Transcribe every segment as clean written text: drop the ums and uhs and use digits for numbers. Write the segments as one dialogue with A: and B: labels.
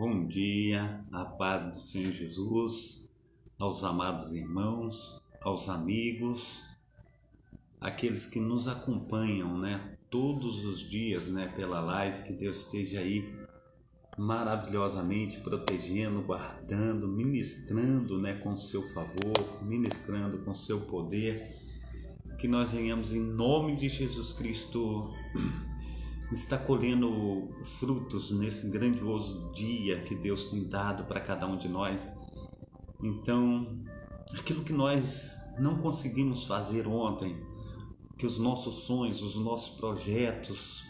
A: Bom dia, a paz do Senhor Jesus, aos amados irmãos, aos amigos, aqueles que nos acompanham, todos os dias, pela live. Que Deus esteja aí maravilhosamente protegendo, guardando, ministrando, com seu favor, ministrando com seu poder. Que nós venhamos, em nome de Jesus Cristo, está colhendo frutos nesse grandioso dia que Deus tem dado para cada um de nós. Então, aquilo que nós não conseguimos fazer ontem, que os nossos sonhos, os nossos projetos,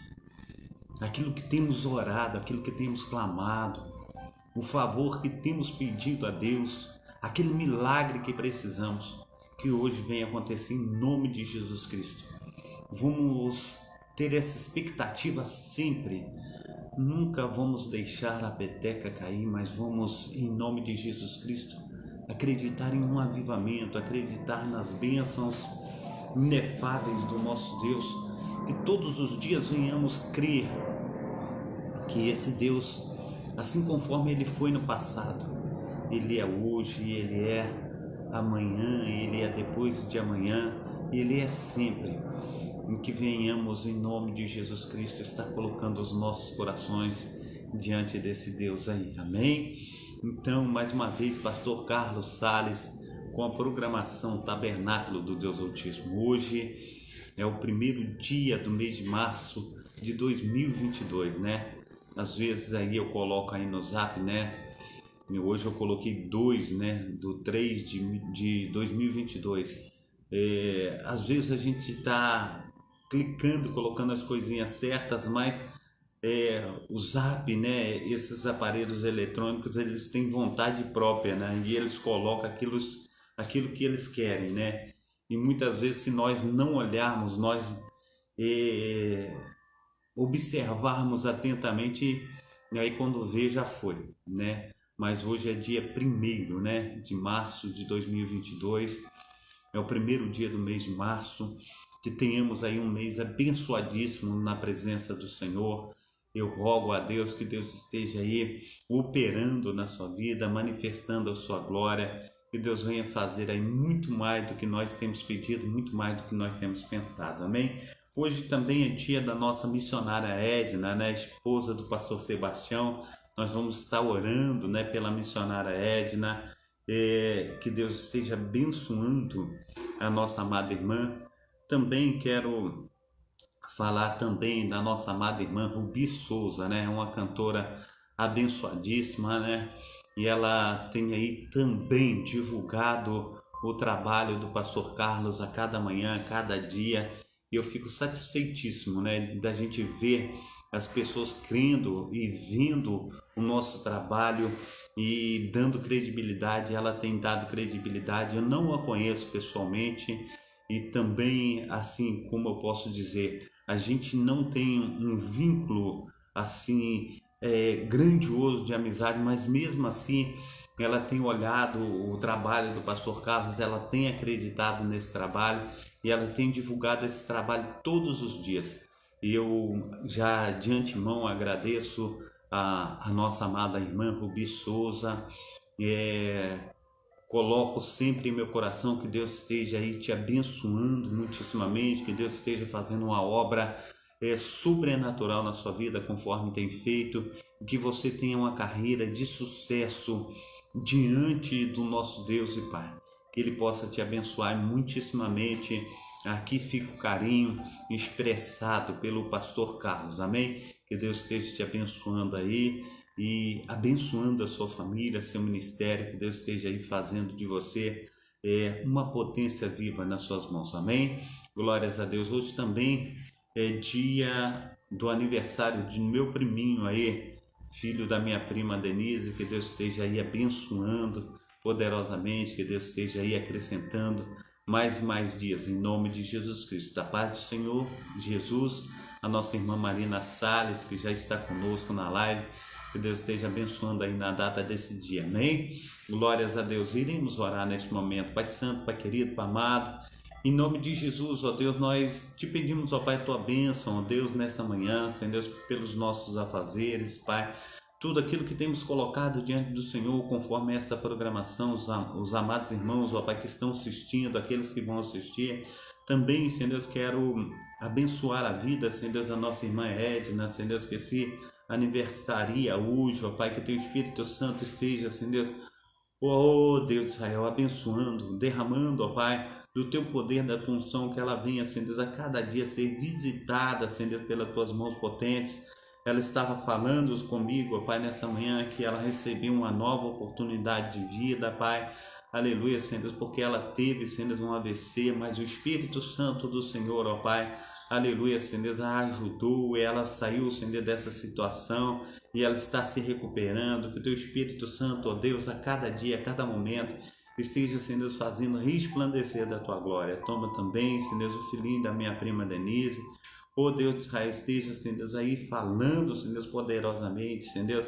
A: aquilo que temos orado, aquilo que temos clamado, o favor que temos pedido a Deus, aquele milagre que precisamos, que hoje venha acontecer em nome de Jesus Cristo. Vamos ter essa expectativa sempre. Nunca vamos deixar a peteca cair, mas vamos, em nome de Jesus Cristo, acreditar em um avivamento, acreditar nas bênçãos inefáveis do nosso Deus, que todos os dias venhamos crer que esse Deus, assim conforme Ele foi no passado, Ele é hoje, Ele é amanhã, Ele é depois de amanhã, Ele é sempre. Em que venhamos, em nome de Jesus Cristo, estar colocando os nossos corações diante desse Deus aí, amém? Então, mais uma vez, Pastor Carlos Sales, com a programação Tabernáculo do Deus Altíssimo. Hoje é o primeiro dia do mês de março de 2022, Às vezes aí eu coloco aí no zap, E hoje eu coloquei 2, do 3 de 2022. Às vezes a gente está clicando, colocando as coisinhas certas, mas o Zap, esses aparelhos eletrônicos, eles têm vontade própria, e eles colocam aquilo que eles querem, E muitas vezes, se nós não olharmos, nós observarmos atentamente, e aí quando vê já foi, Mas hoje é dia 1º, de março de 2022, é o primeiro dia do mês de março. Que tenhamos aí um mês abençoadíssimo na presença do Senhor. Eu rogo a Deus que Deus esteja aí operando na sua vida, manifestando a sua glória, que Deus venha fazer aí muito mais do que nós temos pedido, muito mais do que nós temos pensado, amém? Hoje também é dia da nossa missionária Edna, esposa do pastor Sebastião. Nós vamos estar orando, pela missionária Edna, que Deus esteja abençoando a nossa amada irmã. Também quero falar também da nossa amada irmã Rubi Souza, uma cantora abençoadíssima, E ela tem aí também divulgado o trabalho do pastor Carlos a cada manhã, a cada dia. E eu fico satisfeitíssimo, da gente ver as pessoas crendo e vendo o nosso trabalho e dando credibilidade. Ela tem dado credibilidade. Eu não a conheço pessoalmente. E também, assim como eu posso dizer, a gente não tem um vínculo assim grandioso de amizade, mas mesmo assim ela tem olhado o trabalho do pastor Carlos, ela tem acreditado nesse trabalho e ela tem divulgado esse trabalho todos os dias. E eu já de antemão agradeço a nossa amada irmã Rubi Souza. Coloco sempre em meu coração que Deus esteja aí te abençoando muitíssimamente, que Deus esteja fazendo uma obra sobrenatural na sua vida, conforme tem feito, que você tenha uma carreira de sucesso diante do nosso Deus e Pai, que Ele possa te abençoar muitíssimamente. Aqui fica o carinho expressado pelo pastor Carlos, amém? Que Deus esteja te abençoando aí e abençoando a sua família, seu ministério, que Deus esteja aí fazendo de você uma potência viva nas suas mãos, amém? Glórias a Deus. Hoje também é dia do aniversário de meu priminho aí, filho da minha prima Denise, que Deus esteja aí abençoando poderosamente, que Deus esteja aí acrescentando mais e mais dias, em nome de Jesus Cristo. Da paz do Senhor Jesus, a nossa irmã Marina Salles, que já está conosco na live, que Deus esteja abençoando aí na data desse dia, amém? Glórias a Deus. Iremos orar neste momento. Pai Santo, Pai querido, Pai amado, em nome de Jesus, ó Deus, nós te pedimos, ó Pai, tua bênção, ó Deus, nessa manhã, Senhor Deus, pelos nossos afazeres, Pai, tudo aquilo que temos colocado diante do Senhor, conforme essa programação, os amados irmãos, ó Pai, que estão assistindo, aqueles que vão assistir. Também, Senhor Deus, quero abençoar a vida, Senhor Deus, da nossa irmã Edna, Senhor Deus, que se aniversaria hoje, ó Pai, que teu Espírito Santo esteja, Senhor Deus, oh Deus de Israel, abençoando, derramando, ó Pai, do teu poder, da tua unção, que ela venha, Senhor Deus, a cada dia ser visitada, Senhor Deus, pelas tuas mãos potentes. Ela estava falando comigo, ó Pai, nessa manhã, que ela recebeu uma nova oportunidade de vida, Pai. Aleluia, Senhor Deus, porque ela teve, Senhor Deus, um AVC, mas o Espírito Santo do Senhor, ó Pai, aleluia, Senhor Deus, a ajudou, e ela saiu, Senhor Deus, dessa situação, e ela está se recuperando. Que o teu Espírito Santo, ó Deus, a cada dia, a cada momento, esteja, Senhor Deus, fazendo resplandecer da tua glória. Toma também, Senhor Deus, o filhinho da minha prima Denise. Oh Deus de Israel, esteja, Senhor Deus, aí falando, Senhor Deus, poderosamente, Senhor Deus,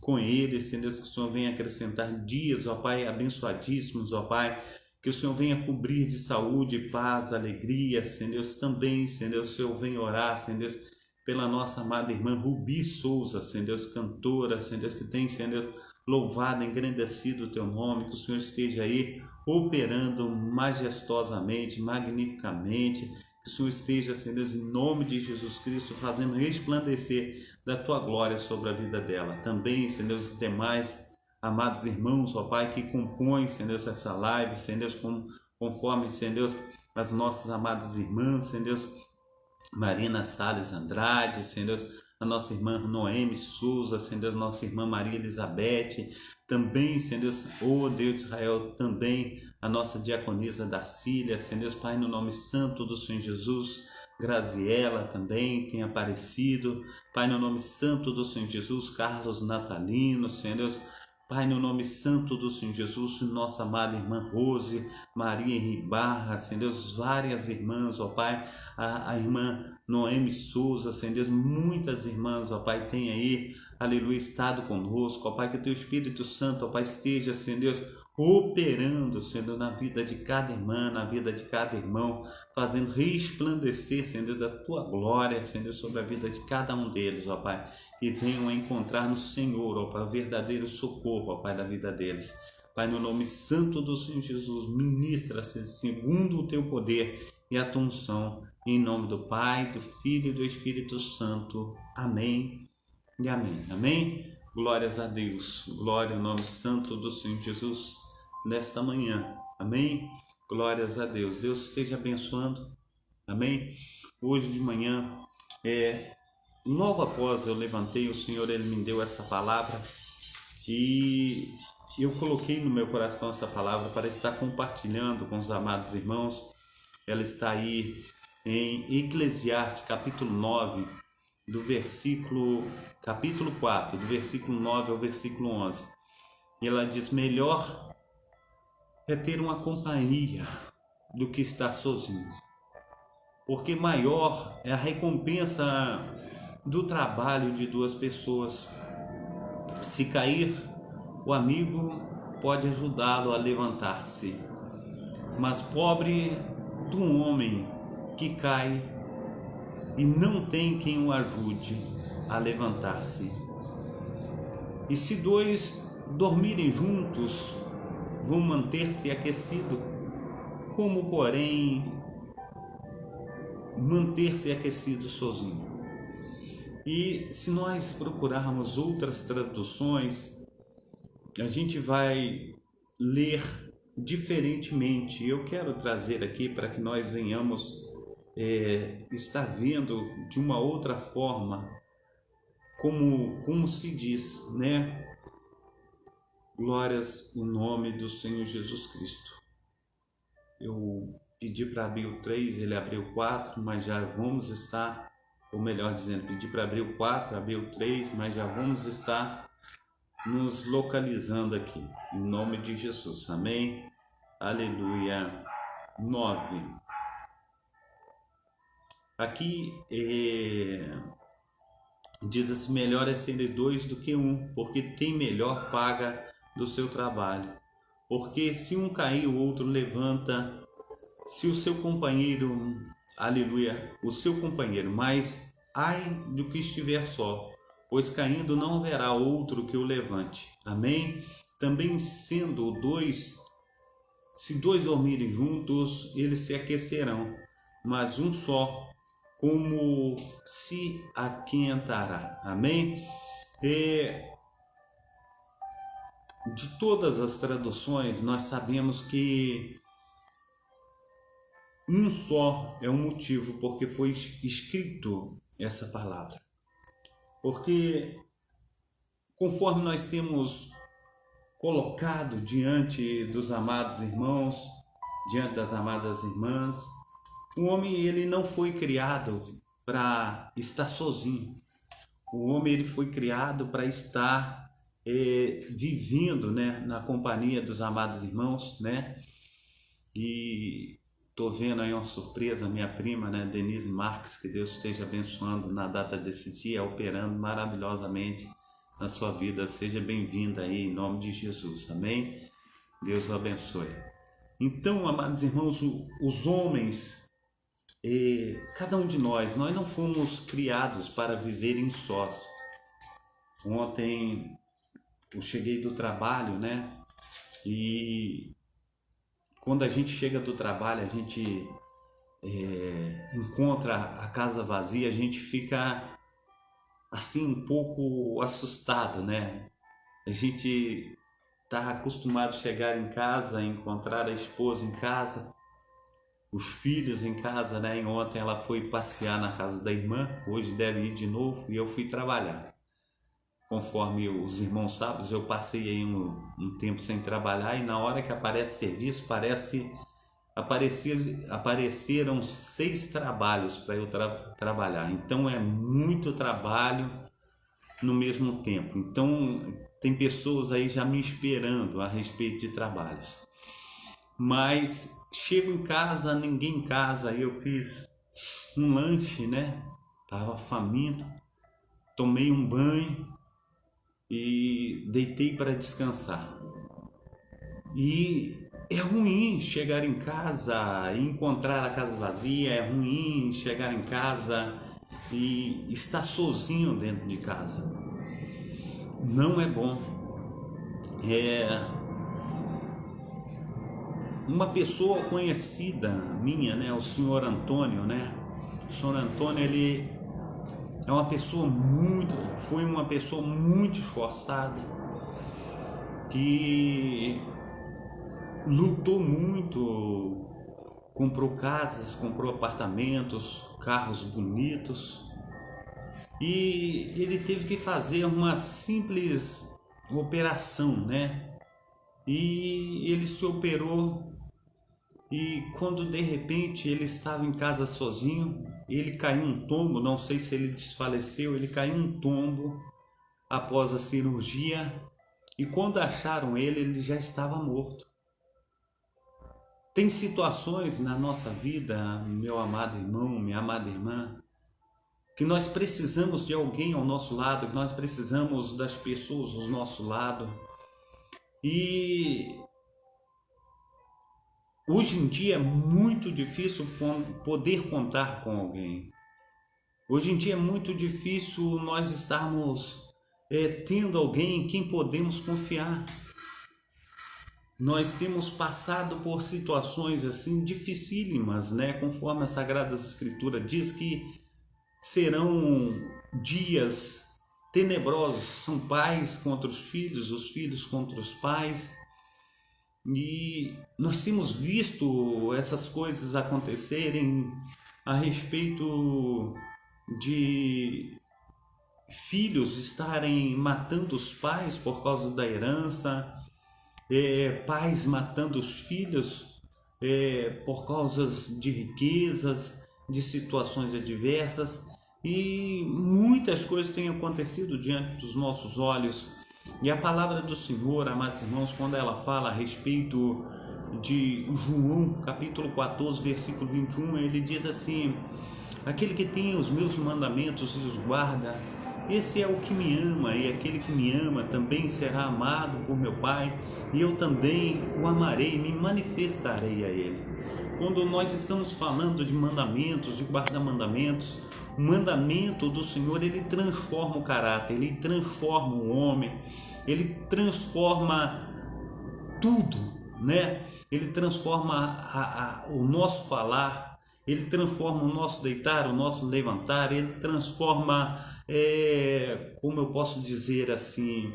A: com ele, Senhor Deus, que o Senhor venha acrescentar dias, ó Pai, abençoadíssimos, ó Pai, que o Senhor venha cobrir de saúde, paz, alegria, Senhor Deus, também, Senhor Deus, o Senhor venha orar, Senhor Deus, pela nossa amada irmã Rubi Souza, Senhor Deus, cantora, Senhor Deus, que tem, Senhor Deus, louvado, engrandecido o teu nome, que o Senhor esteja aí operando majestosamente, magnificamente, que o Senhor esteja, Senhor Deus, em nome de Jesus Cristo, fazendo resplandecer da tua glória sobre a vida dela. Também, Senhor Deus, os demais amados irmãos, ó Pai, que compõem, Senhor Deus, essa live, Senhor Deus, conforme, Senhor Deus, as nossas amadas irmãs, Senhor Deus, Marina Salles Andrade, Senhor Deus, a nossa irmã Noemi Souza, Senhor Deus, nossa irmã Maria Elizabeth, também, Senhor Deus, oh Deus de Israel, também a nossa diaconisa Dacília, Senhor Deus, Pai, no nome santo do Senhor Jesus, Graziela também tem aparecido, Pai, no nome santo do Senhor Jesus, Carlos Natalino, Senhor Deus, Pai, no nome santo do Senhor Jesus, nossa amada irmã Rose, Maria Henri Barra, Senhor Deus, várias irmãs, ó Pai, a irmã Noemi Souza, Senhor Deus, muitas irmãs, ó Pai, tem aí, aleluia, estado conosco, ó Pai, que o teu Espírito Santo, ó Pai, esteja, Senhor Deus, operando, Senhor, na vida de cada irmã, na vida de cada irmão, fazendo resplandecer, Senhor, da tua glória, Senhor, sobre a vida de cada um deles, ó Pai, que venham a encontrar no Senhor, ó Pai, o verdadeiro socorro, ó Pai, da vida deles. Pai, no nome santo do Senhor Jesus, ministra-se segundo o teu poder e a tua unção, em nome do Pai, do Filho e do Espírito Santo. Amém e amém. Amém? Glórias a Deus, glória ao nome santo do Senhor Jesus nesta manhã, amém? Glórias a Deus, Deus esteja abençoando, amém? Hoje de manhã, logo após eu levantei, o Senhor ele me deu essa palavra e eu coloquei no meu coração essa palavra para estar compartilhando com os amados irmãos. Ela está aí em Eclesiastes capítulo 9, capítulo 4, do versículo 9 ao versículo 11. E ela diz: melhor é ter uma companhia do que estar sozinho, porque maior é a recompensa do trabalho de duas pessoas. Se cair, o amigo pode ajudá-lo a levantar-se, mas pobre do homem que cai e não tem quem o ajude a levantar-se. E se dois dormirem juntos, vão manter-se aquecidos. Como, porém, manter-se aquecido sozinho? E se nós procurarmos outras traduções, a gente vai ler diferentemente. Eu quero trazer aqui para que nós venhamos estar vendo de uma outra forma, como se diz, né? Glórias no nome do Senhor Jesus Cristo. Eu pedi para abrir o 3, ele abriu 4, mas já vamos estar, ou melhor dizendo, pedi para abrir o 4, abriu o 3, mas já vamos estar nos localizando aqui, em nome de Jesus, amém? Aleluia. 9. Aqui diz assim: melhor é serem dois do que um, porque tem melhor paga do seu trabalho. Porque se um cair, o outro levanta. Se o seu companheiro, aleluia, o seu companheiro, mas ai do que estiver só, pois caindo não haverá outro que o levante. Amém? Também sendo dois, se dois dormirem juntos, eles se aquecerão, mas um só como se aquentará. Amém? De todas as traduções, nós sabemos que um só é o motivo porque foi escrito essa palavra. Porque conforme nós temos colocado diante dos amados irmãos, diante das amadas irmãs, o homem ele não foi criado para estar sozinho. O homem ele foi criado para estar vivendo, né, na companhia dos amados irmãos, né? E tô vendo aí uma surpresa, minha prima, né, Denise Marques, que Deus esteja abençoando na data desse dia, operando maravilhosamente na sua vida. Seja bem-vinda aí em nome de Jesus, amém? Deus o abençoe. Então, amados irmãos, os homens, cada um de nós não fomos criados para viver em sós. Ontem eu cheguei do trabalho, né? E quando a gente chega do trabalho, a gente encontra a casa vazia, a gente fica assim um pouco assustado, né? A gente está acostumado a chegar em casa, encontrar a esposa em casa, os filhos em casa, né? E ontem ela foi passear na casa da irmã, hoje deve ir de novo e eu fui trabalhar. Conforme os irmãos sabem, eu passei aí um tempo sem trabalhar e na hora que aparece serviço, apareceram 6 trabalhos para eu trabalhar. Então é muito trabalho no mesmo tempo. Então tem pessoas aí já me esperando a respeito de trabalhos. Mas chego em casa, ninguém em casa, aí eu fiz um lanche, né? Tava faminto, tomei um banho e deitei para descansar. E é ruim chegar em casa e encontrar a casa vazia, é ruim chegar em casa e estar sozinho dentro de casa. Não é bom. Uma pessoa conhecida minha, né, o senhor Antônio, né? O senhor Antônio, ele foi uma pessoa muito esforçada, que lutou muito, comprou casas, comprou apartamentos, carros bonitos, e ele teve que fazer uma simples operação, né? E ele se operou e quando de repente ele estava em casa sozinho, ele caiu um tombo, não sei se ele desfaleceu, ele caiu um tombo após a cirurgia e quando acharam ele já estava morto. Tem situações na nossa vida, meu amado irmão, minha amada irmã, que nós precisamos de alguém ao nosso lado, que nós precisamos das pessoas ao nosso lado. E hoje em dia é muito difícil poder contar com alguém. Hoje em dia é muito difícil nós estarmos tendo alguém em quem podemos confiar. Nós temos passado por situações assim dificílimas, né? Conforme a Sagrada Escritura diz que serão dias tenebrosos, são pais contra os filhos contra os pais. E nós temos visto essas coisas acontecerem a respeito de filhos estarem matando os pais por causa da herança, pais matando os filhos por causa de riquezas, de situações adversas, e muitas coisas têm acontecido diante dos nossos olhos. E a palavra do Senhor, amados irmãos, quando ela fala a respeito de João, capítulo 14, versículo 21, ele diz assim: aquele que tem os meus mandamentos e os guarda, esse é o que me ama, e aquele que me ama também será amado por meu Pai, e eu também o amarei e me manifestarei a ele. quando nós estamos falando de mandamentos, de guardar mandamentos, o mandamento do Senhor, ele transforma o caráter, ele transforma o homem, ele transforma tudo, né? Ele transforma o nosso falar, ele transforma o nosso deitar, o nosso levantar, ele transforma, como eu posso dizer assim,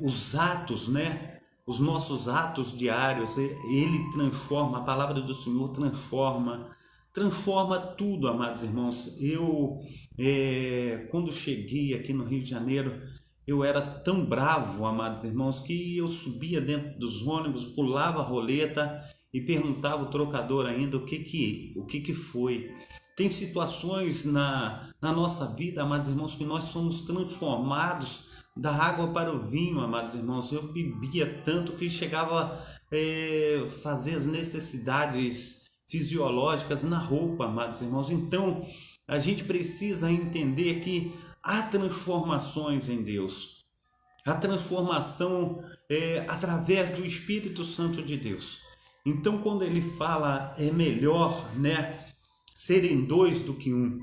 A: os atos, né? Os nossos atos diários, ele transforma, a palavra do Senhor transforma tudo, amados irmãos. Eu, quando cheguei aqui no Rio de Janeiro, eu era tão bravo, amados irmãos, que eu subia dentro dos ônibus, pulava a roleta e perguntava ao trocador ainda o que foi. Tem situações na nossa vida, amados irmãos, que nós somos transformados da água para o vinho, amados irmãos. Eu bebia tanto que chegava a fazer as necessidades fisiológicas na roupa, amados irmãos. Então, a gente precisa entender que há transformações em Deus. A transformação através do Espírito Santo de Deus. Então, quando ele fala é melhor, né, serem dois do que um,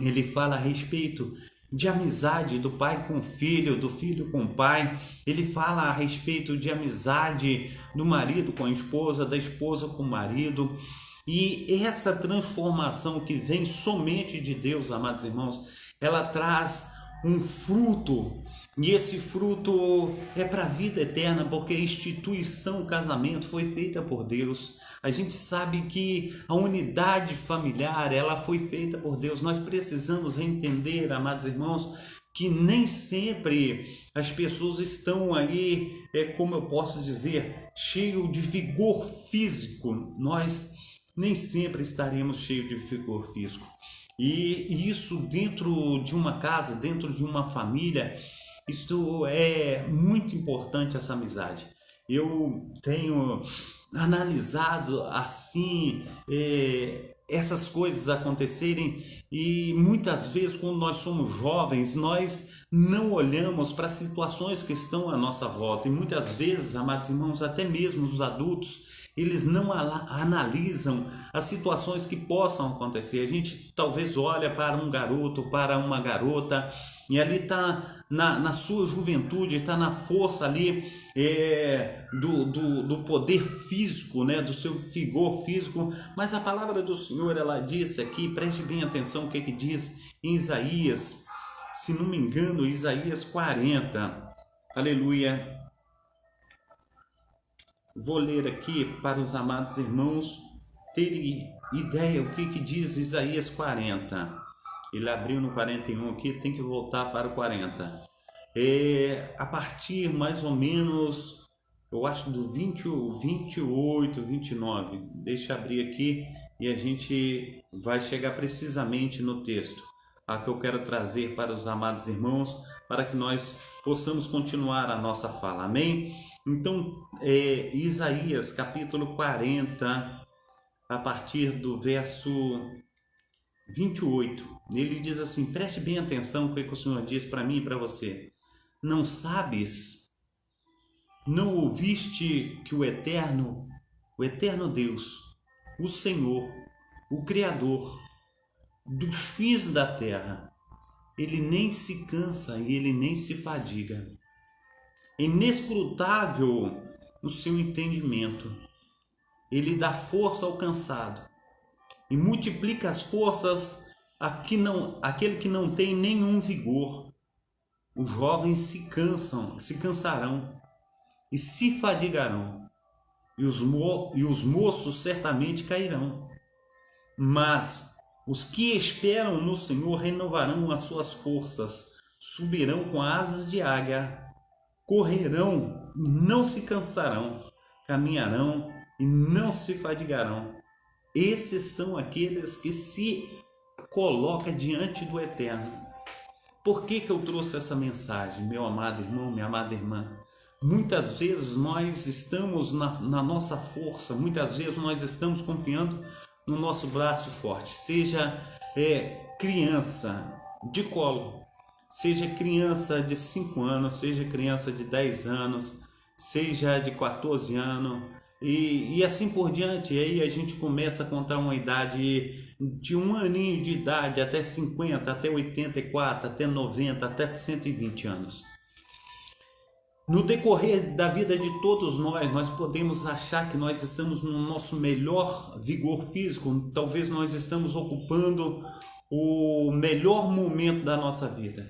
A: ele fala a respeito de amizade do pai com o filho, do filho com o pai. Ele fala a respeito de amizade do marido com a esposa, da esposa com o marido. E essa transformação que vem somente de Deus, amados irmãos, ela traz um fruto. E esse fruto é para a vida eterna, porque a instituição casamento foi feita por Deus. A gente sabe que a unidade familiar, ela foi feita por Deus. Nós precisamos entender, amados irmãos, que nem sempre as pessoas estão aí, como eu posso dizer, cheio de vigor físico. Nós nem sempre estaremos cheios de vigor físico. E isso dentro de uma casa, dentro de uma família, isso é muito importante, essa amizade. Eu tenho analisado assim essas coisas acontecerem, e muitas vezes quando nós somos jovens nós não olhamos para as situações que estão à nossa volta, e muitas vezes, amados irmãos, até mesmo os adultos, eles não analisam as situações que possam acontecer. A gente talvez olha para um garoto, para uma garota, e ali está na sua juventude, está na força ali do poder físico, né? Do seu vigor físico. Mas a palavra do Senhor, ela diz aqui, preste bem atenção o que diz em Isaías, se não me engano, Isaías 40, aleluia. Vou ler aqui para os amados irmãos terem ideia o que diz Isaías 40. Ele abriu no 41 aqui, tem que voltar para o 40. A partir mais ou menos, eu acho do 28, 29. Deixa eu abrir aqui e a gente vai chegar precisamente no texto que eu quero trazer para os amados irmãos, para que nós possamos continuar a nossa fala. Amém? Então, Isaías capítulo 40, a partir do verso 28, ele diz assim, preste bem atenção o que o Senhor diz para mim e para você. Não sabes, não ouviste que o eterno Deus, o Senhor, o Criador dos fins da terra, ele nem se cansa e ele nem se fadiga. Inescrutável o seu entendimento. Ele dá força ao cansado e multiplica as forças àquele que não tem nenhum vigor. Os jovens se cansarão e se fadigarão, e os moços certamente cairão. Mas os que esperam no Senhor renovarão as suas forças, subirão com asas de águia, correrão e não se cansarão, caminharão e não se fadigarão. Esses são aqueles que se colocam diante do Eterno. Por que eu trouxe essa mensagem, meu amado irmão, minha amada irmã? Muitas vezes nós estamos na nossa força, muitas vezes nós estamos confiando no nosso braço forte, seja criança de colo, seja criança de 5 anos, seja criança de 10 anos, seja de 14 anos, e assim por diante. E aí a gente começa a contar uma idade de 1 aninho de idade até 50, até 84, até 90, até 120 anos. No decorrer da vida de todos nós podemos achar que nós estamos no nosso melhor vigor físico, talvez nós estamos ocupando o melhor momento da nossa vida.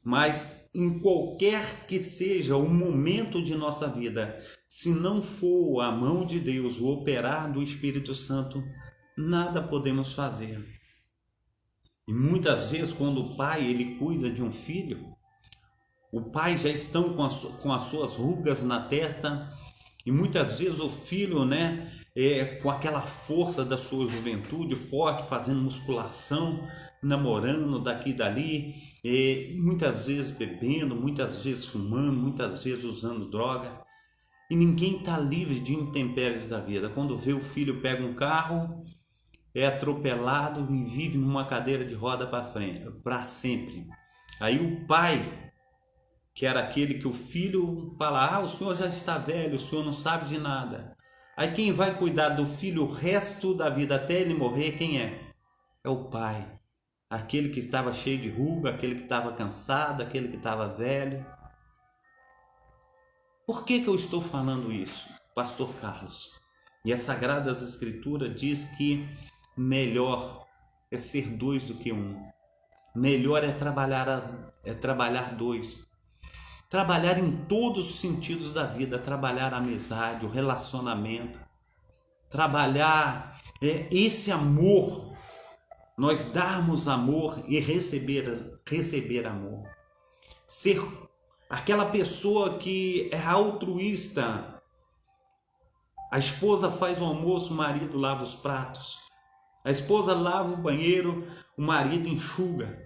A: Mas em qualquer que seja o momento de nossa vida, se não for a mão de Deus, o operar do Espírito Santo, nada podemos fazer. E muitas vezes quando o pai ele cuida de um filho, o pai já estão com as suas rugas na testa, e muitas vezes o filho, né, com aquela força da sua juventude, forte, fazendo musculação, namorando daqui e dali, muitas vezes bebendo, muitas vezes fumando, muitas vezes usando droga. E ninguém está livre de intempéries da vida. Quando vê o filho pega um carro, é atropelado e vive numa cadeira de roda para sempre. Aí o pai, que era aquele que o filho fala, o senhor já está velho, o senhor não sabe de nada. Aí quem vai cuidar do filho o resto da vida até ele morrer, quem é? É o pai. Aquele que estava cheio de ruga, aquele que estava cansado, aquele que estava velho. Por que eu estou falando isso, Pastor Carlos? E as Sagradas Escrituras diz que melhor é ser dois do que um. Melhor é trabalhar dois. Trabalhar em todos os sentidos da vida, trabalhar a amizade, o relacionamento, trabalhar esse amor, nós darmos amor e receber amor. Ser aquela pessoa que é altruísta. A esposa faz o almoço, o marido lava os pratos. A esposa lava o banheiro, o marido enxuga.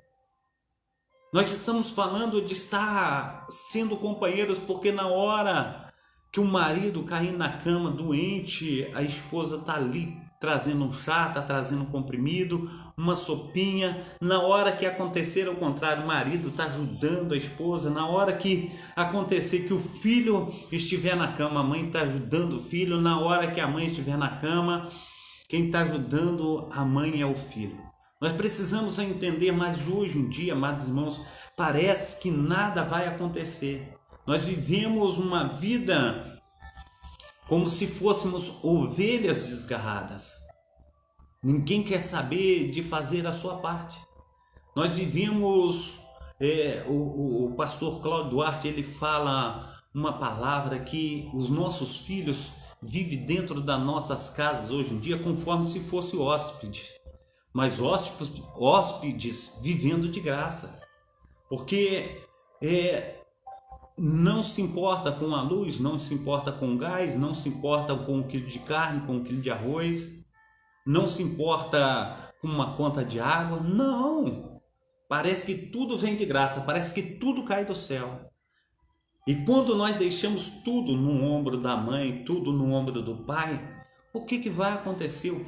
A: Nós estamos falando de estar sendo companheiros, porque na hora que o marido cair na cama doente, a esposa está ali trazendo um chá, está trazendo um comprimido, uma sopinha. Na hora que acontecer ao contrário, o marido está ajudando a esposa. Na hora que acontecer que o filho estiver na cama, a mãe está ajudando o filho. Na hora que a mãe estiver na cama, quem está ajudando a mãe é o filho. Nós precisamos entender, mas hoje em dia, amados irmãos, parece que nada vai acontecer. Nós vivemos uma vida como se fôssemos ovelhas desgarradas. Ninguém quer saber de fazer a sua parte. Nós vivemos, o pastor Cláudio Duarte, ele fala uma palavra que os nossos filhos vivem dentro das nossas casas hoje em dia conforme se fosse hóspede. Mas hóspedes vivendo de graça, porque não se importa com a luz, não se importa com o gás, não se importa com 1 quilo de carne, com 1 quilo de arroz, não se importa com uma conta de água, não, parece que tudo vem de graça, parece que tudo cai do céu. E quando nós deixamos tudo no ombro da mãe, tudo no ombro do pai, o que vai acontecer? O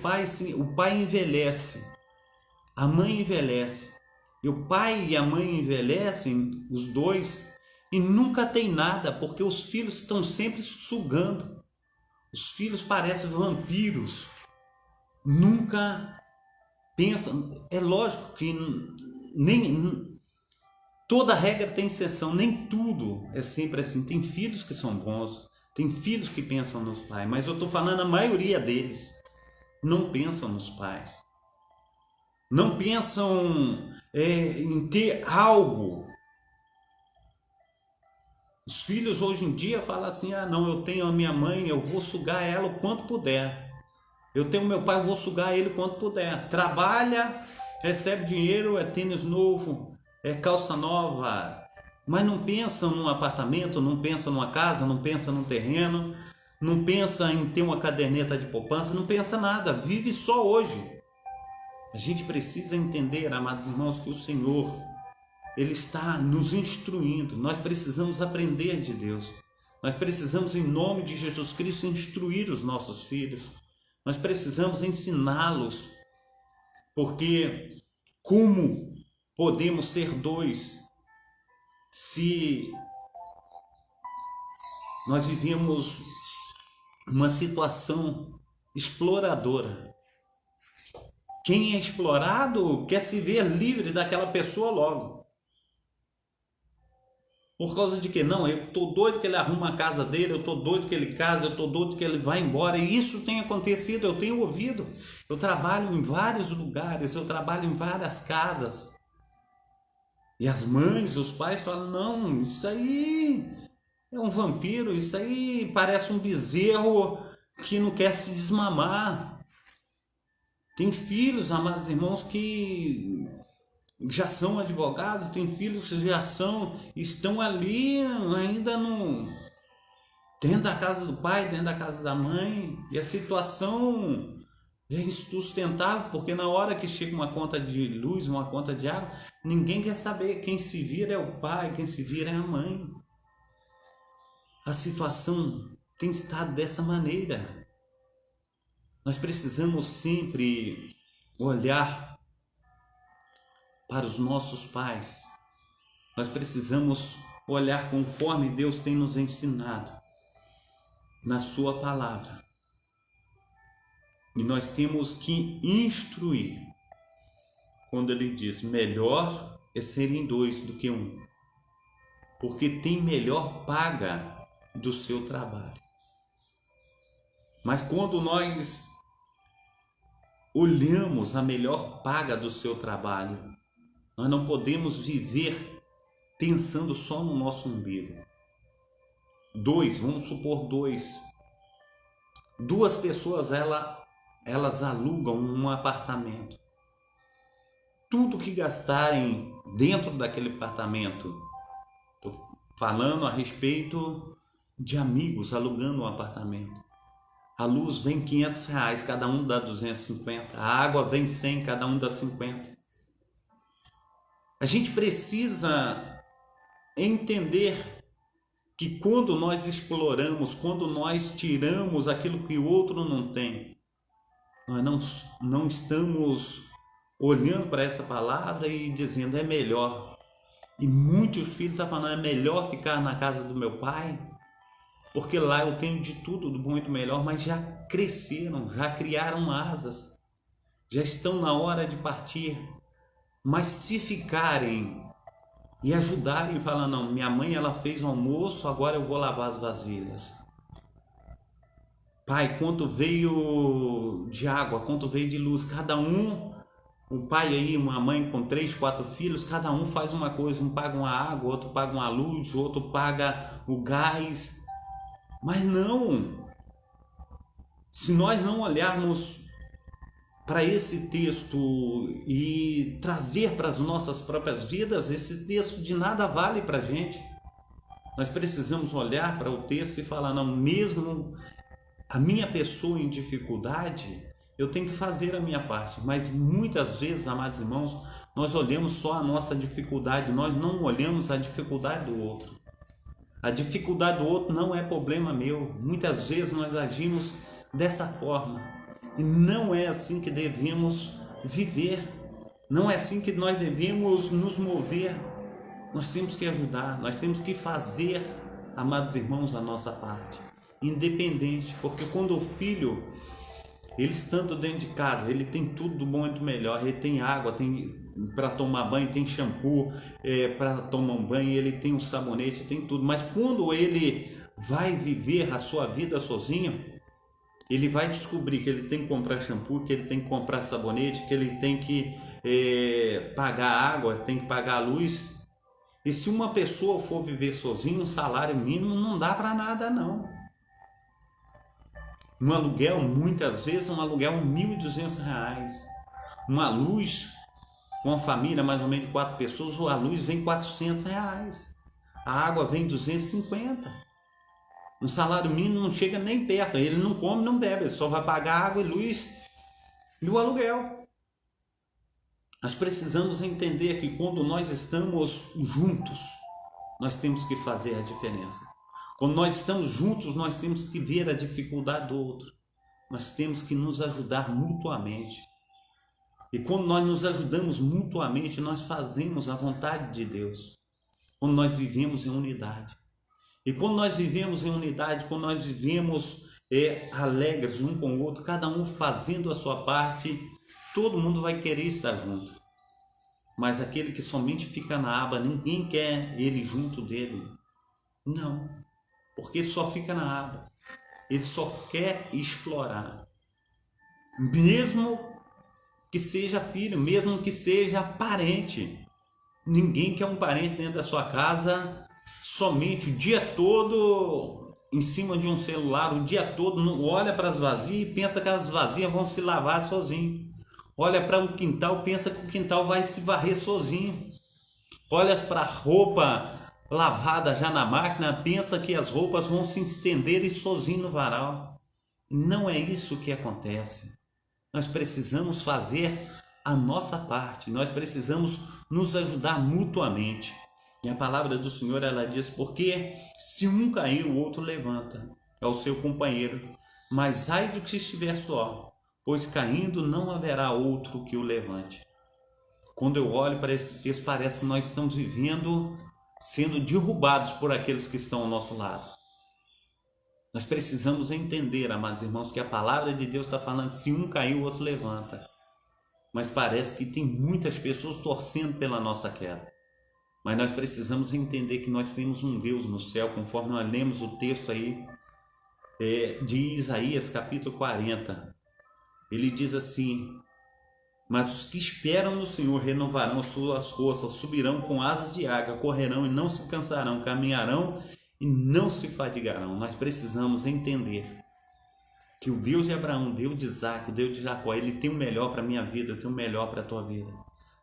A: pai envelhece. A mãe envelhece, e o pai e a mãe envelhecem, os dois, e nunca tem nada, porque os filhos estão sempre sugando. Os filhos parecem vampiros, nunca pensam. É lógico que nem toda regra tem exceção, nem tudo é sempre assim. Tem filhos que são bons, tem filhos que pensam nos pais, mas eu estou falando a maioria deles não pensam nos pais. Não pensam em ter algo. Os filhos hoje em dia falam assim, não, eu tenho a minha mãe, eu vou sugar ela o quanto puder. Eu tenho meu pai, eu vou sugar ele o quanto puder. Trabalha, recebe dinheiro, é tênis novo, é calça nova. Mas não pensam num apartamento, não pensam numa casa, não pensam num terreno, não pensa em ter uma caderneta de poupança, não pensa nada, vive só hoje. A gente precisa entender, amados irmãos, que o Senhor, Ele está nos instruindo. Nós precisamos aprender de Deus. Nós precisamos, em nome de Jesus Cristo, instruir os nossos filhos. Nós precisamos ensiná-los. Porque como podemos ser dois se nós vivemos uma situação exploradora. Quem é explorado quer se ver livre daquela pessoa logo. Por causa de que? Não, eu tô doido que ele arruma a casa dele, eu tô doido que ele casa, eu tô doido que ele vá embora. E isso tem acontecido, eu tenho ouvido. Eu trabalho em vários lugares, eu trabalho em várias casas. E as mães, os pais falam, não, isso aí é um vampiro, isso aí parece um bezerro que não quer se desmamar. Tem filhos, amados irmãos, que já são advogados, tem filhos que já estão ali ainda dentro da casa do pai, dentro da casa da mãe, e a situação é insustentável, porque na hora que chega uma conta de luz, uma conta de água, ninguém quer saber, quem se vira é o pai, quem se vira é a mãe. A situação tem estado dessa maneira. Nós precisamos sempre olhar para os nossos pais. Nós precisamos olhar conforme Deus tem nos ensinado na sua palavra. E nós temos que instruir. Quando ele diz, melhor é serem dois do que um, porque tem melhor paga do seu trabalho. Mas quando nós olhamos a melhor paga do seu trabalho, nós não podemos viver pensando só no nosso umbigo. Vamos supor duas pessoas, elas alugam um apartamento. Tudo que gastarem dentro daquele apartamento, estou falando a respeito de amigos alugando um apartamento. A luz vem R$500, cada um dá 250. A água vem 100, cada um dá 50. A gente precisa entender que quando nós exploramos, quando nós tiramos aquilo que o outro não tem, nós não estamos olhando para essa palavra e dizendo é melhor. E muitos filhos estão falando, é melhor ficar na casa do meu pai, porque lá eu tenho de tudo, do bom e do melhor, mas já cresceram, já criaram asas, já estão na hora de partir. Mas se ficarem e ajudarem, falando, não, minha mãe ela fez o almoço, agora eu vou lavar as vasilhas. Pai, quanto veio de água, quanto veio de luz, cada um, um pai aí, uma mãe com 3, 4 filhos, cada um faz uma coisa, um paga uma água, outro paga uma luz, outro paga o gás. Mas não, se nós não olharmos para esse texto e trazer para as nossas próprias vidas, esse texto de nada vale para a gente. Nós precisamos olhar para o texto e falar, não, mesmo a minha pessoa em dificuldade, eu tenho que fazer a minha parte. Mas muitas vezes, amados irmãos, nós olhamos só a nossa dificuldade, nós não olhamos a dificuldade do outro. A dificuldade do outro não é problema meu. Muitas vezes nós agimos dessa forma. E não é assim que devemos viver. Não é assim que nós devemos nos mover. Nós temos que ajudar, nós temos que fazer, amados irmãos, a nossa parte. Independente, porque quando o filho, ele estando dentro de casa, ele tem tudo do bom e do melhor. Ele tem água, tem para tomar banho, tem shampoo para tomar um banho, ele tem um sabonete, tem tudo. Mas quando ele vai viver a sua vida sozinho, ele vai descobrir que ele tem que comprar shampoo, que ele tem que comprar sabonete, que ele tem que pagar água, tem que pagar a luz. E se uma pessoa for viver sozinha, um salário mínimo não dá para nada não. Um aluguel, muitas vezes, um aluguel R$ 1.200. Uma luz, com uma família mais ou menos de 4 pessoas, a luz vem R$ 400. A água vem 250. Um salário mínimo não chega nem perto. Ele não come, não bebe, ele só vai pagar água e luz e o aluguel. Nós precisamos entender que quando nós estamos juntos, nós temos que fazer a diferença. Quando nós estamos juntos, nós temos que ver a dificuldade do outro. Nós temos que nos ajudar mutuamente. E quando nós nos ajudamos mutuamente, nós fazemos a vontade de Deus. Quando nós vivemos em unidade. E quando nós vivemos em unidade, quando nós vivemos alegres um com o outro, cada um fazendo a sua parte, todo mundo vai querer estar junto. Mas aquele que somente fica na aba, ninguém quer ele junto dele. Não, porque ele só fica na aba. Ele só quer explorar. Mesmo que seja filho, mesmo que seja parente. Ninguém quer um parente dentro da sua casa somente o dia todo em cima de um celular, o dia todo, olha para as vazias e pensa que as vazias vão se lavar sozinho. Olha para o quintal, pensa que o quintal vai se varrer sozinho. Olha para a roupa lavada já na máquina, pensa que as roupas vão se estender sozinho no varal. Não é isso que acontece. Nós precisamos fazer a nossa parte, nós precisamos nos ajudar mutuamente. E a palavra do Senhor, ela diz, porque se um cair, o outro levanta, é o seu companheiro. Mas ai do que estiver só, pois caindo não haverá outro que o levante. Quando eu olho para esse texto, parece que nós estamos vivendo, sendo derrubados por aqueles que estão ao nosso lado. Nós precisamos entender, amados irmãos, que a palavra de Deus está falando, se um cair, o outro levanta. Mas parece que tem muitas pessoas torcendo pela nossa queda. Mas nós precisamos entender que nós temos um Deus no céu, conforme nós lemos o texto aí de Isaías capítulo 40. Ele diz assim, mas os que esperam no Senhor renovarão suas forças, subirão com asas de águia, correrão e não se cansarão, caminharão e não se fadigarão. Nós precisamos entender que o Deus de Abraão, o Deus de Isaac, o Deus de Jacó, ele tem o melhor para a minha vida, eu tenho o melhor para a tua vida.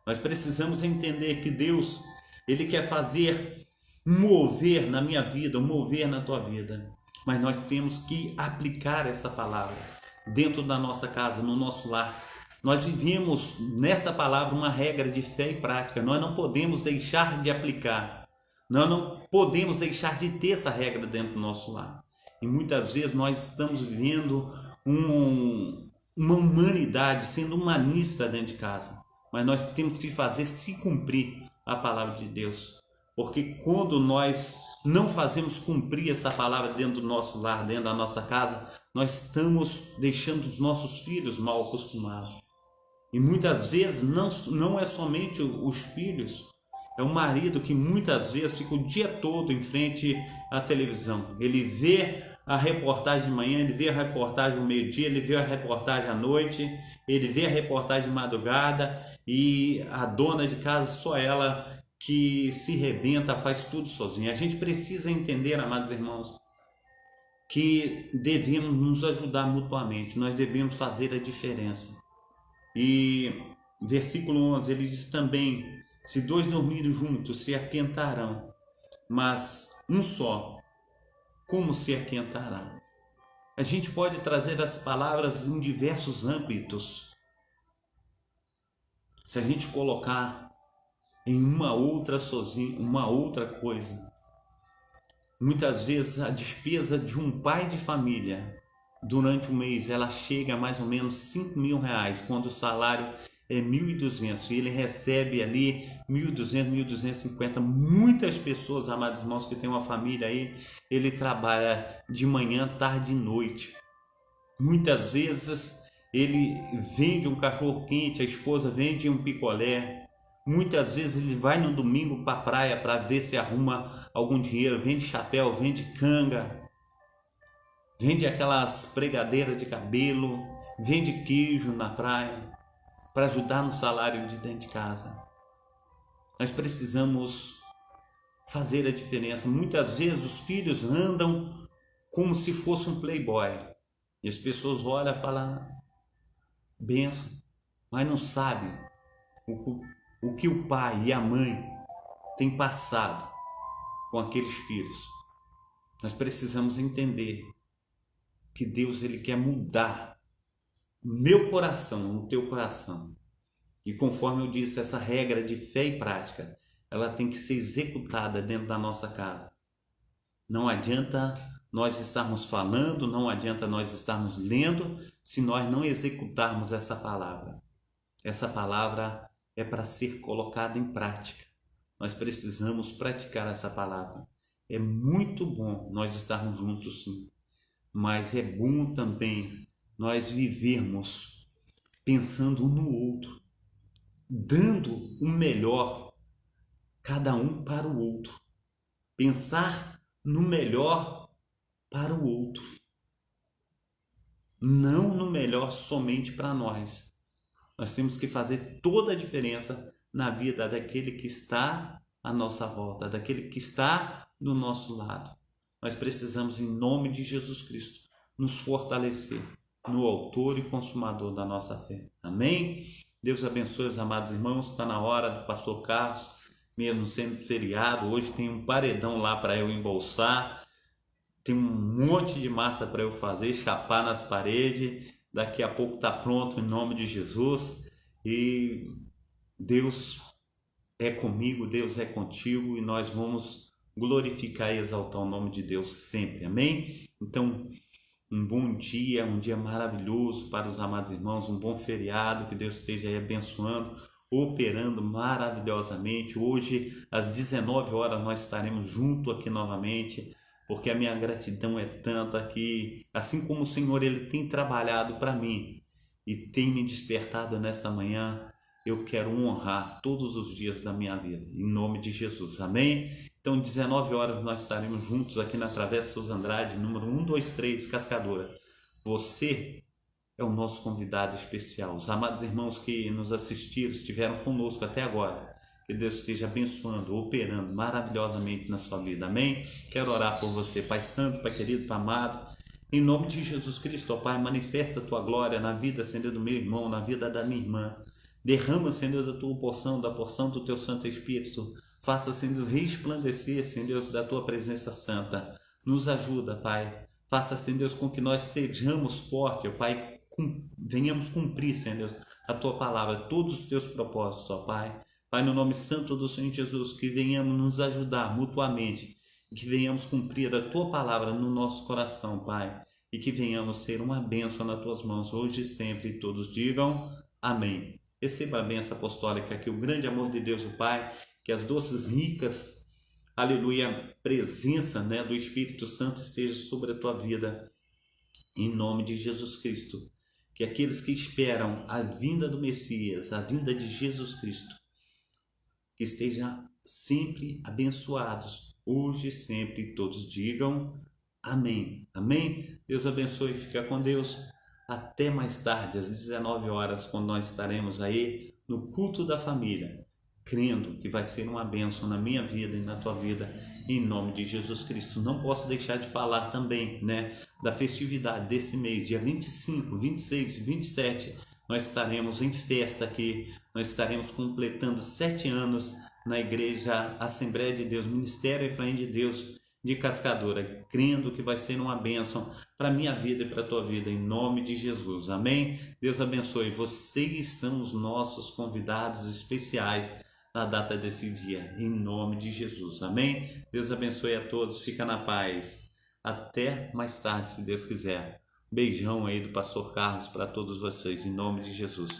A: Nós precisamos entender que Deus, ele quer fazer mover na minha vida, mover na tua vida. Mas nós temos que aplicar essa palavra dentro da nossa casa, no nosso lar. Nós vivemos nessa palavra uma regra de fé e prática. Nós não podemos deixar de aplicar. Nós não podemos deixar de ter essa regra dentro do nosso lar. E muitas vezes nós estamos vivendo uma humanidade, sendo humanista dentro de casa. Mas nós temos que fazer se cumprir a palavra de Deus. Porque quando nós não fazemos cumprir essa palavra dentro do nosso lar, dentro da nossa casa, nós estamos deixando os nossos filhos mal acostumados. E muitas vezes não é somente os filhos, é o marido que muitas vezes fica o dia todo em frente à televisão. Ele vê a reportagem de manhã, ele vê a reportagem ao meio-dia, ele vê a reportagem à noite, ele vê a reportagem de madrugada e a dona de casa, só ela que se rebenta, faz tudo sozinha. A gente precisa entender, amados irmãos, que devemos nos ajudar mutuamente, nós devemos fazer a diferença. E versículo 11, ele diz também, se dois dormirem juntos, se aquentarão, mas um só, como se aquentará? A gente pode trazer as palavras em diversos âmbitos. Se a gente colocar em uma outra coisa, muitas vezes a despesa de um pai de família durante o mês, ela chega a mais ou menos R$ 5.000, quando o salário é 1.200 e ele recebe ali 1.200, 1.250. Muitas pessoas, amados irmãos, que tem uma família aí, ele trabalha de manhã, tarde e noite. Muitas vezes ele vende um cachorro quente, a esposa vende um picolé. Muitas vezes ele vai no domingo para a praia para ver se arruma algum dinheiro, vende chapéu, vende canga, vende aquelas pregadeiras de cabelo, vende queijo na praia para ajudar no salário de dentro de casa. Nós precisamos fazer a diferença. Muitas vezes os filhos andam como se fosse um playboy e as pessoas olham e falam benção, mas não sabem o que o pai e a mãe têm passado com aqueles filhos. Nós precisamos entender que Deus, ele quer mudar meu coração, o teu coração. E conforme eu disse, essa regra de fé e prática, ela tem que ser executada dentro da nossa casa. Não adianta nós estarmos falando, não adianta nós estarmos lendo, se nós não executarmos essa palavra. Essa palavra é para ser colocada em prática. Nós precisamos praticar essa palavra. É muito bom nós estarmos juntos, sim. mas é bom também nós vivermos pensando um no outro, dando o melhor, cada um para o outro. Pensar no melhor para o outro, não no melhor somente para nós. Nós temos que fazer toda a diferença na vida daquele que está à nossa volta, daquele que está do nosso lado. Nós precisamos, em nome de Jesus Cristo, nos fortalecer no autor e consumador da nossa fé. Amém? Deus abençoe os amados irmãos. Está na hora do pastor Carlos, mesmo sendo feriado. Hoje tem um paredão lá para eu embolsar. Tem um monte de massa para eu fazer, chapar nas paredes. Daqui a pouco está pronto, em nome de Jesus. E Deus é comigo, Deus é contigo, e nós vamos glorificar e exaltar o nome de Deus sempre. Amém? Então, um bom dia, um dia maravilhoso para os amados irmãos, um bom feriado, que Deus esteja aí abençoando, operando maravilhosamente. Hoje, às 19 horas, nós estaremos juntos aqui novamente, porque a minha gratidão é tanta que, assim como o Senhor ele tem trabalhado para mim e tem me despertado nessa manhã, eu quero honrar todos os dias da minha vida, em nome de Jesus. Amém? Então, 19 horas nós estaremos juntos aqui na Travessa Souza Andrade, número 123, Cascadora. Você é o nosso convidado especial. Os amados irmãos que nos assistiram, estiveram conosco até agora, que Deus esteja abençoando, operando maravilhosamente na sua vida. Amém? Quero orar por você, Pai Santo, Pai querido, Pai amado. Em nome de Jesus Cristo, ó Pai, manifesta a Tua glória na vida, Senhor, do meu irmão, na vida da minha irmã. Derrama, Senhor, da Tua porção, da porção do Teu Santo Espírito. Faça, Senhor, resplandecer, Senhor, da Tua presença santa. Nos ajuda, Pai. Faça, Senhor, com que nós sejamos fortes, Pai. Venhamos cumprir, Senhor, a Tua palavra, todos os Teus propósitos, ó Pai. Pai, no nome santo do Senhor Jesus, que venhamos nos ajudar mutuamente, que venhamos cumprir a Tua palavra no nosso coração, Pai, e que venhamos ser uma bênção nas Tuas mãos, hoje e sempre, e todos digam amém. Receba a bênção apostólica, que o grande amor de Deus, o Pai, que as doces, ricas, aleluia, presença, do Espírito Santo esteja sobre a tua vida, em nome de Jesus Cristo. Que aqueles que esperam a vinda do Messias, a vinda de Jesus Cristo, que estejam sempre abençoados, hoje e sempre, e todos digam amém. Amém? Deus abençoe e fica com Deus. Até mais tarde, às 19 horas, quando nós estaremos aí no culto da família, crendo que vai ser uma bênção na minha vida e na tua vida, em nome de Jesus Cristo. Não posso deixar de falar também, da festividade desse mês, dia 25, 26 e 27, nós estaremos em festa aqui, nós estaremos completando 7 anos na Igreja Assembleia de Deus, Ministério Efraim de Deus de Cascadora, crendo que vai ser uma bênção para a minha vida e para a tua vida, em nome de Jesus. Amém? Deus abençoe. Vocês são os nossos convidados especiais na data desse dia, em nome de Jesus. Amém? Deus abençoe a todos. Fica na paz. Até mais tarde, se Deus quiser. Beijão aí do pastor Carlos para todos vocês, em nome de Jesus.